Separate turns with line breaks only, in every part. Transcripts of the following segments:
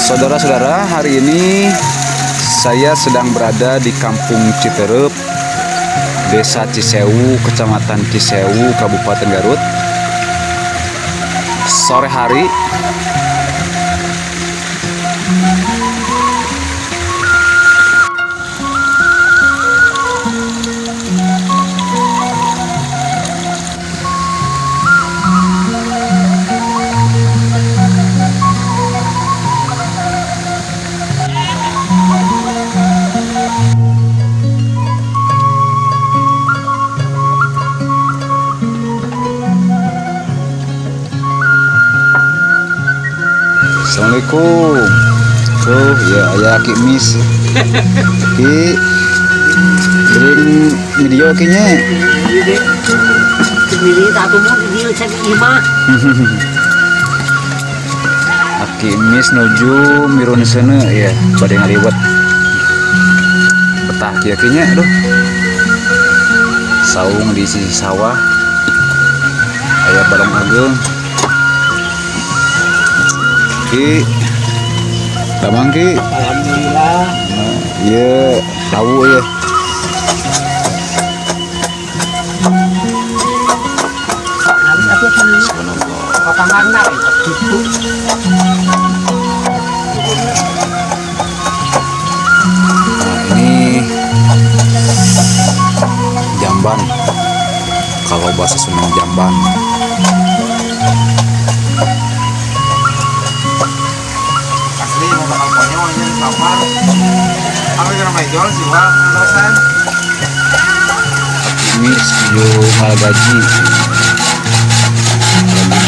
Saudara-saudara, hari ini saya sedang berada di Kampung Citerep, Desa Cisewu, Kecamatan Cisewu, Kabupaten Garut. Sore hari. Assalamualaikum. Tuh ya ayah Ki Mis. Ki bering video kinya.
Sendiri satu mau video cek imah.
Ki Mis nuju mirun sana ya pada ngaliwat. Betah kieu kinya aduh. Saung di sisi sawah. Aya barang ageung. Ki, damang Ki.
Alhamdulillah.
Iya, tahu ya. Nah, ini jamban. Kalau bahasa Sunda jamban. Ini studio Malgaji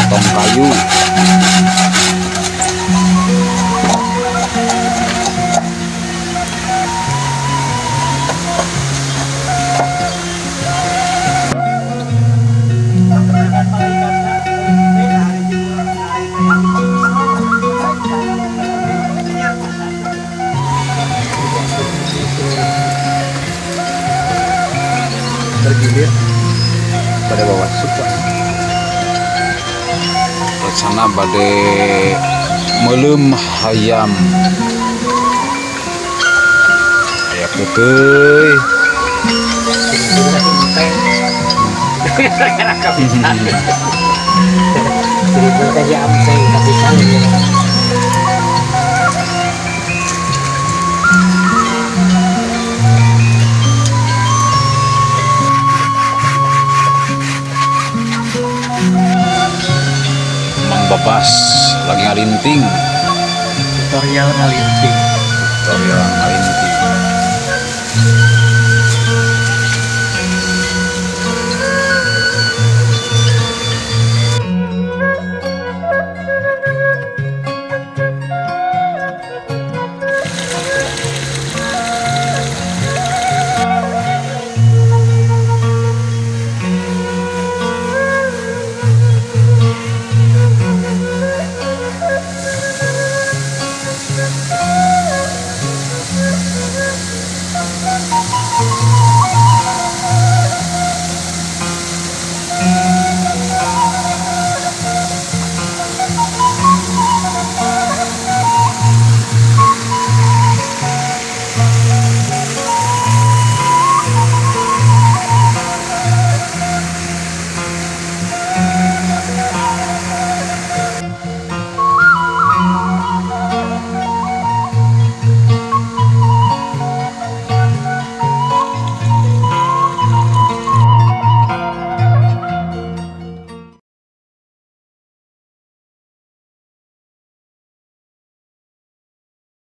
tong kayu. Tergilir pada bawah suka sana bade melem hayam aya putih Babas lagi ngalinting.
Tutorial ngalinting.
Tutorial